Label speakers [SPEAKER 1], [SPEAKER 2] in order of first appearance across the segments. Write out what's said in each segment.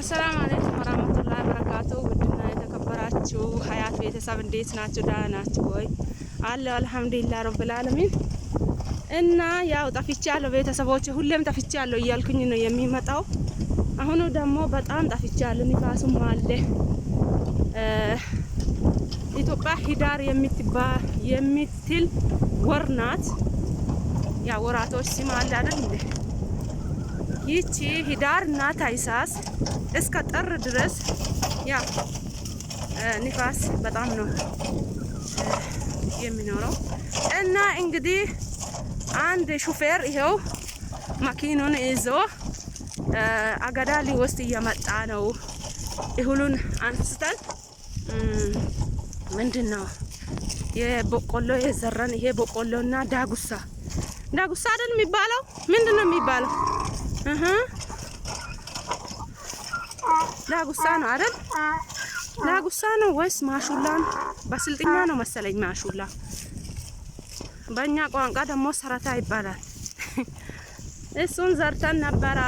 [SPEAKER 1] ሰላም አለይኩም ወራህመቱላሂ ወበረካቱ። ውድና የተከበራችሁ ሀያት ቤተሰብ እንዴት ናችሁ? ደህና ናችሁ ወይ? አለሁ አልሐምዱሊላህ ረብል ዓለሚን። እና ያው ጠፍቻለሁ ቤተሰቦቼ፣ ሁሌም ጠፍቻለሁ እያልኩኝ ነው የሚመጣው። አሁኑ ደግሞ በጣም ጠፍቻለሁ። ንፋሱም አለ። ኢትዮጵያ ሂዳር የምትል ወር ናት። ያ ወራቶች ስም አለ አይደል እንዴ? ይቺ ሂዳር እና ታይሳስ እስከ ጥር ድረስ ያ ንፋስ በጣም ነው የሚኖረው። እና እንግዲህ አንድ ሹፌር ይሄው መኪናውን ይዞ አገዳ ሊወስድ እየመጣ ነው። እህሉን አንስተን ምንድነው የበቆሎ የዘራን ይሄ በቆሎና ዳጉሳ አይደል የሚባለው? ምንድነው የሚባለው? ዳጉሳ ነው አይደል? ዳጉሳ ነው ወይስ ማሹላ? በስልጥኛ ነው መሰለኝ ማሹላ። በእኛ ቋንቋ ደግሞ ሰረታ ይባላል። እሱን ዘርተን ነበረ።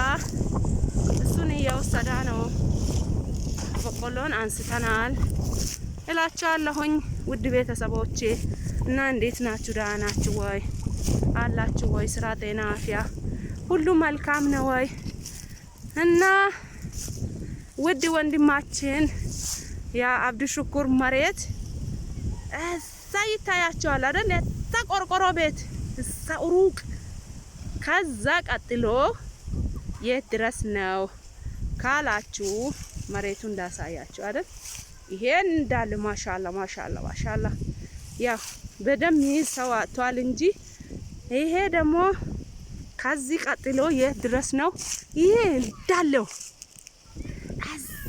[SPEAKER 1] እሱን እየወሰደ ነው። በቆሎን አንስተናል እላችኋለሁኝ ውድ ቤተሰቦቼ። እና እንዴት ናችሁ? ደህና ናችሁ ወይ? አላችሁ ወይ? ስራ፣ ጤና፣ አፍያ ሁሉ መልካም ነው ወይ? እና ውድ ወንድማችን ያ አብዱ ሽኩር መሬት እዛ ይታያቸዋል አይደል? የተቆርቆሮ ቤት እዛ ሩቅ። ከዛ ቀጥሎ የት ድረስ ነው ካላችሁ መሬቱን እንዳሳያችሁ አይደል? ይሄን እንዳለ ማሻአላ ያው በደም ይሰው አጥቷል እንጂ ይሄ ደግሞ ከዚህ ቀጥሎ የት ድረስ ነው? ይሄ እንዳለው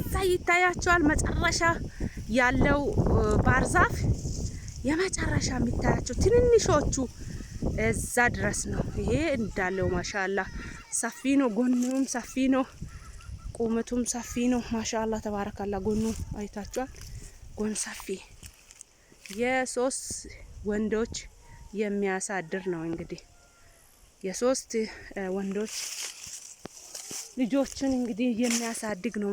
[SPEAKER 1] እዛ ይታያቸዋል። መጨረሻ ያለው ባህር ዛፍ የመጨረሻ የሚታያቸው ትንንሾቹ እዛ ድረስ ነው። ይሄ እንዳለው ማሻአላ ሰፊ ነው። ጎኑም ሰፊ ነው። ቁመቱም ሰፊ ነው። ማሻአላ ተባረካላ። ጎኑ አይታችኋል። ጎን ሰፊ የሶስት ወንዶች የሚያሳድር ነው። እንግዲህ የሶስት ወንዶች ልጆችን እንግዲህ የሚያሳድግ ነው።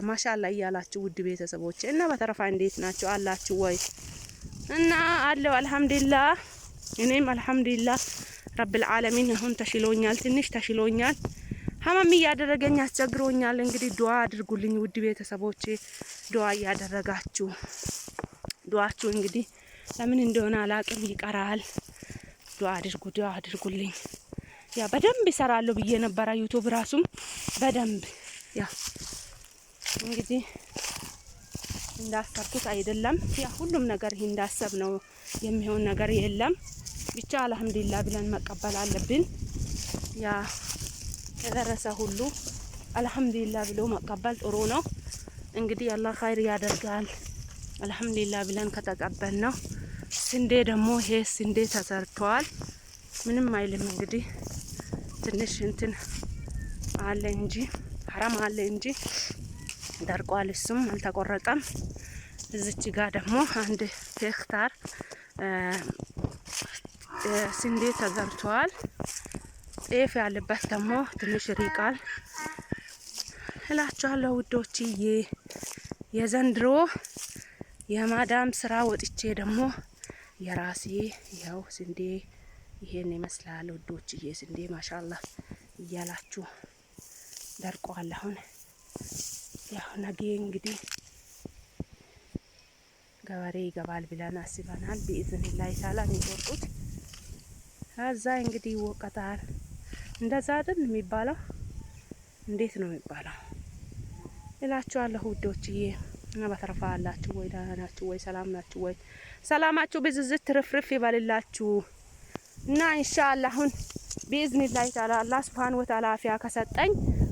[SPEAKER 1] ማሻአላ እያላችሁ ውድ ቤተሰቦች እና በተረፋ እንዴት ናችሁ? አላችሁ ወይ? እና አለው አልሐምዱሊላህ። እኔም አልሐምዱሊላህ ረብል ዓለሚን አሁን ተሽሎኛል፣ ትንሽ ተሽሎኛል። ሀመም እያደረገኝ አስቸግሮኛል። እንግዲህ ዱዓ አድርጉልኝ ውድ ቤተሰቦቼ፣ ዱዓ እያደረጋችሁ ዱዓችሁ እንግዲህ ለምን እንደሆነ አላቅም ይቀራል። ዱዓ አድርጉልኝ። ያ በደንብ ይሰራሉ ብዬ ነበር። ዩቲዩብ ራሱም በደንብ ያ እንግዲህ እንዳሰብኩት አይደለም። ያ ሁሉም ነገር እንዳሰብ ነው የሚሆን ነገር የለም። ብቻ አልሐምዱሊላህ ብለን መቀበል አለብን። ያ የደረሰ ሁሉ አልሐምዱሊላህ ብሎ መቀበል ጥሩ ነው። እንግዲህ አላህ ኸይር ያደርጋል። አልሐምዱሊላህ ብለን ከተቀበል ነው። ስንዴ ደግሞ ይሄ ስንዴ ተሰርቷል። ምንም አይልም። እንግዲህ ትንሽ እንትን አለ እንጂ ሐራም አለ እንጂ ደርቋል። እሱም አልተቆረጠም። እዚች ጋር ደግሞ አንድ ሄክታር ስንዴ ተዘርቷል። ጤፍ ያለበት ደግሞ ትንሽ ሪቃል እላችኋለሁ ውዶችዬ። የዘንድሮ የማዳም ስራ ወጥቼ ደግሞ የራሴ ያው ስንዴ ይሄን ይመስላል ውዶችዬ። ስንዴ ማሻአላ እያላችሁ ደርቋል። አሁን ያው ነገ እንግዲህ ገበሬ ይገባል ብለን አስበናል። በኢዝኒላህ ተዓላ ነው የወጡት። ከዛ እንግዲህ ይወቀታል። እንደዛ አይደል የሚባለው? እንዴት ነው የሚባለው እላችኋለሁ ውዶችዬ። እና በተረፋ አላችሁ ወይ? ደህና ናችሁ ወይ? ሰላም ናችሁ ወይ? ሰላማችሁ ብዝዝት ትርፍርፍ ይበልላችሁ። እና ኢንሻአላህ አሁን በኢዝኒላህ ተዓላ አላህ ሱብሃነሁ ወተዓላ አፊያ ከሰጠኝ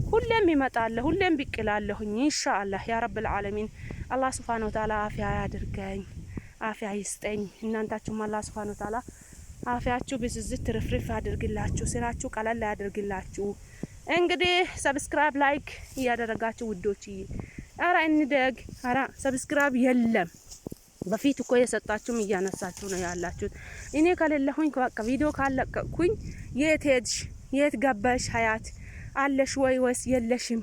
[SPEAKER 1] ሁሌም ይመጣል፣ ሁሌም ቢቅላለሁኝ ኢንሻአላህ ያ ረብል ዓለሚን። አላህ ሱብሃነሁ ወተዓላ አፊያ ያድርገኝ፣ አፊያ ይስጠኝ። እናንታችሁም አላህ ሱብሃነሁ ወተዓላ አፊያችሁ ብዝዝት ትርፍርፍ አድርግላችሁ፣ ስራችሁ ቀለል ያድርግላችሁ። እንግዲህ ሰብስክራይብ ላይክ እያደረጋችሁ ውዶችዬ፣ አራ እንደግ አራ ሰብስክራይብ የለም። በፊት እኮ የሰጣችሁም እያነሳችሁ ነው ያላችሁት። እኔ ከሌለሁኝ በቃ ቪዲዮ ካለቀኩኝ የት ሄድሽ የት ገባሽ ሀያት አለሽ ወይ ወይስ የለሽም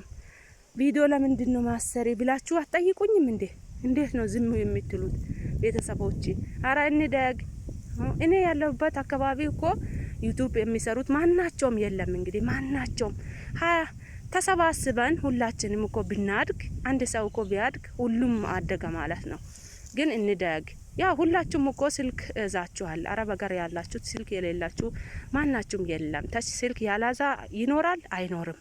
[SPEAKER 1] ቪዲዮ ለምንድን ነው ማሰሪ ብላችሁ አትጠይቁኝም እንዴ? እንዴት ነው ዝም የምትሉት ቤተሰቦቼ? አረ እንደግ እኔ ያለሁበት አካባቢ እኮ ዩቲዩብ የሚሰሩት ማናቸውም የለም። እንግዲህ ማናቸውም ተሰባስበን ሁላችንም እኮ ብናድግ አንድ ሰው እኮ ቢያድግ ሁሉም አደገ ማለት ነው። ግን እንደግ ያ ሁላችሁም እኮ ስልክ እዛችኋል። አረብ ሀገር ያላችሁት ስልክ የሌላችሁ ማናችሁም የለም። ተች ስልክ ያላዛ ይኖራል አይኖርም።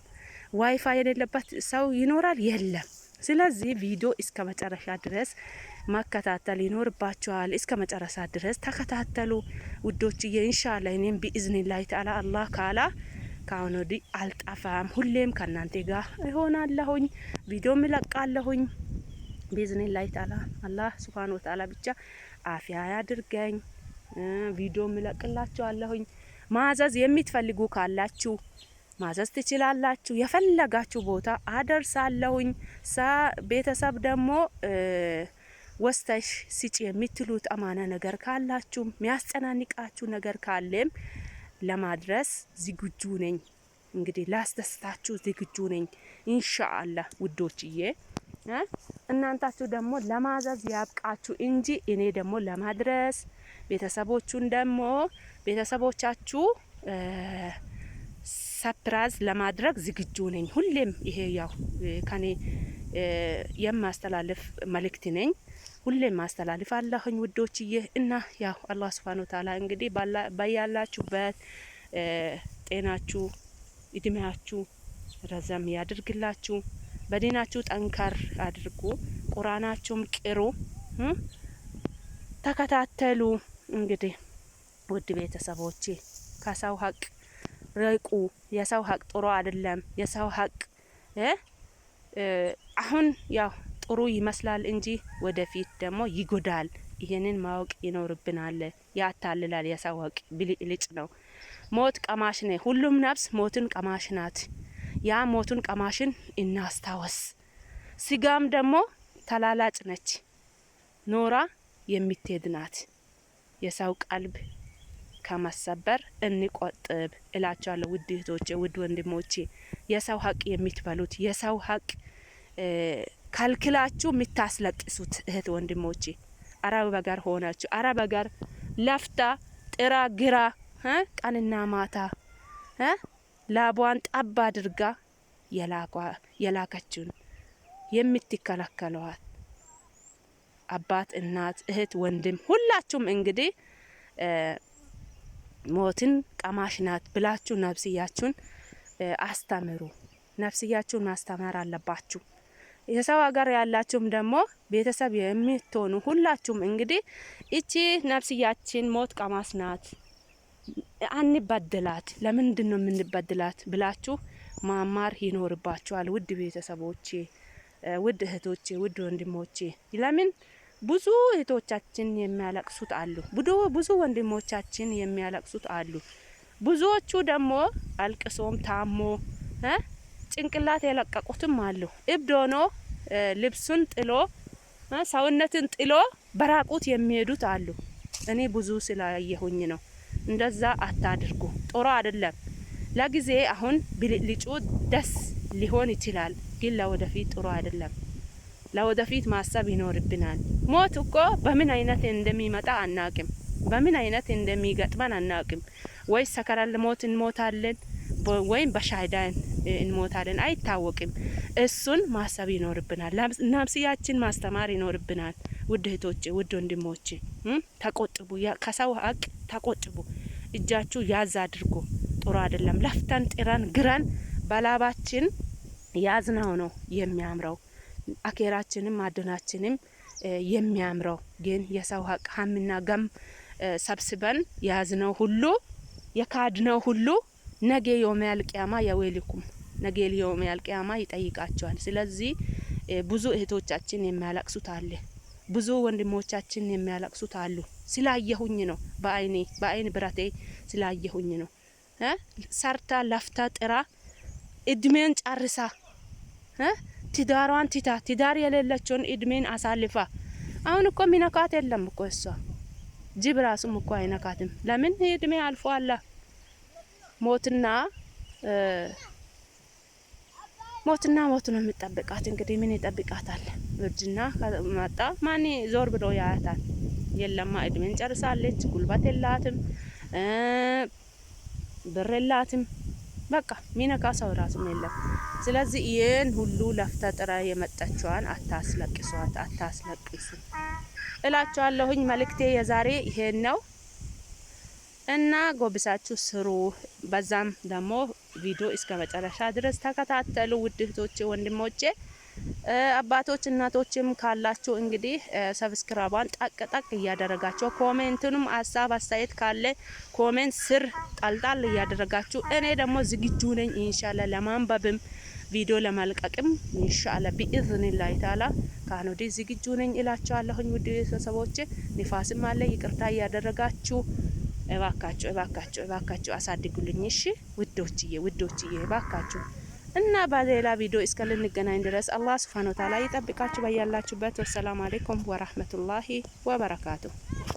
[SPEAKER 1] ዋይፋይ የሌለበት ሰው ይኖራል የለም። ስለዚህ ቪዲዮ እስከ መጨረሻ ድረስ መከታተል ይኖርባችኋል። እስከ መጨረሻ ድረስ ተከታተሉ ውዶችዬ። ኢንሻአላህ እኔም ቢኢዝኒላህ ተዓላ አላህ ካላ ካሁን ወዲህ አልጠፋም። ሁሌም ከእናንተ ጋር እሆናለሁኝ፣ ቪዲዮ እለቃለሁኝ ቢኢዝኒላህ ተዓላ። አላህ ሱብሃነሁ ወተዓላ ብቻ አፊያ ያድርገኝ። ቪዲዮ እለቅላችኋለሁኝ። ማዘዝ የምትፈልጉ ካላችሁ ማዘዝ ትችላላችሁ። የፈለጋችሁ ቦታ አደርሳለሁኝ። ቤተሰብ ደግሞ ወስተሽ ስጪ የምትሉት አማና ነገር ካላችሁ የሚያስጨናንቃችሁ ነገር ካለም ለማድረስ ዝግጁ ነኝ። እንግዲህ ላስደስታችሁ ዝግጁ ነኝ ኢንሻአላህ ውዶችዬ። እናንታችሁ ደግሞ ለማዘዝ ያብቃችሁ እንጂ እኔ ደግሞ ለማድረስ ቤተሰቦቹን ደግሞ ቤተሰቦቻችሁ ሰፕራይዝ ለማድረግ ዝግጁ ነኝ። ሁሌም ይሄ ያው ከኔ የማስተላልፍ መልእክት ነኝ። ሁሌም ማስተላልፍ አለሁኝ ውዶችዬ። እና ያው አላህ Subhanahu Wa Ta'ala እንግዲህ ባያላችሁበት ጤናችሁ እድሜያችሁ ረዘም ያድርግላችሁ። በዲናችሁ ጠንከር አድርጉ። ቁርአናችሁም ቅሩ፣ ተከታተሉ። እንግዲህ ውድ ቤተሰቦቼ ከሰው ሀቅ ርቁ። የሰው ሀቅ ጥሩ አይደለም። የሰው ሀቅ አሁን ያው ጥሩ ይመስላል እንጂ ወደፊት ደግሞ ይጎዳል። ይሄንን ማወቅ ይኖርብናል። ያታልላል። የሰው ሀቅ ብልጭ ነው። ሞት ቀማሽ ነው። ሁሉም ነፍስ ሞትን ቀማሽ ናት። ያ ሞቱን ቀማሽን እናስታወስ። ስጋም ደግሞ ተላላጭ ነች፣ ኖራ የምትሄድ ናት። የሰው ቀልብ ከመሰበር እንቆጥብ እላችኋለሁ ውድ እህቶቼ፣ ውድ ወንድሞቼ። የሰው ሀቅ የምትበሉት የሰው ሀቅ ካልክላችሁ የምታስለቅሱት እህት ወንድሞቼ፣ አረብ ሀገር ሆናችሁ አረብ ሀገር ለፍታ ጥራ ግራ ቀንና ማታ ላቧን ጠብ አድርጋ የላከችውን የምትከለከለዋት አባት፣ እናት፣ እህት፣ ወንድም ሁላችሁም እንግዲህ ሞትን ቀማሽ ናት ብላችሁ ነፍስያችሁን አስተምሩ። ነፍስያችሁን ማስተማር አለባችሁ። የሰው ሀገር ያላችሁም ደግሞ ቤተሰብ የምትሆኑ ሁላችሁም እንግዲህ እቺ ነፍስያችን ሞት ቀማሽ ናት፣ አንበድላት። ለምንድን ነው የምንበድላት ብላችሁ ማማር ይኖርባችኋል። ውድ ቤተሰቦቼ፣ ውድ እህቶቼ፣ ውድ ወንድሞቼ። ለምን ብዙ እህቶቻችን የሚያለቅሱት አሉ፣ ብዙ ወንድሞቻችን የሚያለቅሱት አሉ። ብዙዎቹ ደግሞ አልቅሶም ታሞ ጭንቅላት የለቀቁትም አሉ። እብድ ሆኖ ልብሱን ጥሎ ሰውነትን ጥሎ በራቁት የሚሄዱት አሉ። እኔ ብዙ ስላየሁኝ ነው። እንደዛ አታድርጉ፣ ጥሩ አይደለም። ለጊዜ አሁን ብልጭልጩ ደስ ሊሆን ይችላል፣ ግን ለወደፊት ጥሩ አይደለም። ለወደፊት ማሰብ ይኖርብናል። ሞት እኮ በምን አይነት እንደሚመጣ አናቅም፣ በምን አይነት እንደሚገጥመን አናቅም። ወይ ሰከራል ሞት እንሞታለን፣ ወይም በሻይዳን እንሞታለን፣ አይታወቅም። እሱን ማሰብ ይኖርብናል። ነፍስያችን ማስተማር ይኖርብናል። ውድ እህቶቼ፣ ውድ ወንድሞቼ ተቆጥቡ፣ ከሰው ሀቅ ተቆጥቡ። እጃችሁ ያዝ አድርጉ። ጥሩ አይደለም። ለፍተን ጥረን ግረን በላባችን ያዝናው ነው የሚያምረው። አኬራችንም ማድናችንም የሚያምረው። ግን የሰው ሀቅ ሀምና ገም ሰብስበን ያዝነው ሁሉ የካድነው ሁሉ ነገ የውመል ቂያማ የወይልኩም ነገ የውመል ቂያማ ይጠይቃቸዋል። ስለዚህ ብዙ እህቶቻችን የሚያለቅሱት አለ፣ ብዙ ወንድሞቻችን የሚያለቅሱት አሉ። ስላየሁኝ ነው፣ በአይን ብረቴ ስላየሁኝ ነው። ሰርታ ለፍታ ጥራ እድሜን ጨርሳ ትዳሯን ትታ ትዳር የሌለችውን እድሜን አሳልፋ አሁን እኮ ሚነካት የለም እኮ እሷ ጅብ ራሱም እኮ አይነካትም። ለምን እድሜ አልፏል። ሞትና ሞትና ሞት ነው የሚጠብቃት። እንግዲህ ምን ይጠብቃታል? እርጅና ከመጣ ማን ዞር ብሎ ያያታል? የለማ እድሜን ጨርሳለች። ጉልበት የላትም፣ ብር የላትም። በቃ ሚነካ ሰው ራሱም የለም። ስለዚህ ይህን ሁሉ ለፍታ ጥራ የመጣችዋን አታስለቅሷት፣ አታስለቅሱ እላችኋለሁኝ። መልእክቴ የዛሬ ይሄን ነው እና ጎብሳችሁ ስሩ። በዛም ደግሞ ቪዲዮ እስከ መጨረሻ ድረስ ተከታተሉ። ውድ እህቶቼ ወንድሞቼ፣ አባቶች እናቶችም ካላችሁ እንግዲህ ሰብስክራይቧን ጠቅ ጠቅ እያደረጋችሁ ኮሜንቱንም ሀሳብ አስተያየት ካለ ኮሜንት ስር ጣልጣል እያደረጋችሁ እኔ ደግሞ ዝግጁ ነኝ ኢንሻአላ ለማንበብም ቪዲዮ ለማልቀቅም ኢንሻአላ ቢኢዝኒላህ ተዓላ ካኖዲ ዝግጁ ነኝ እላችኋለሁኝ። ውድ ቤተሰቦቼ ንፋስም አለ ይቅርታ እያደረጋችሁ እባካችሁ አሳድጉልኝ። እሺ ውዶችዬ እባካችሁ እና በሌላ ቪዲዮ እስከልንገናኝ ድረስ አላህ ሱብሃነሁ ወተዓላ ይጠብቃችሁ በያላችሁበት። ወሰላሙ አለይኩም ወራህመቱላሂ ወበረካቱ።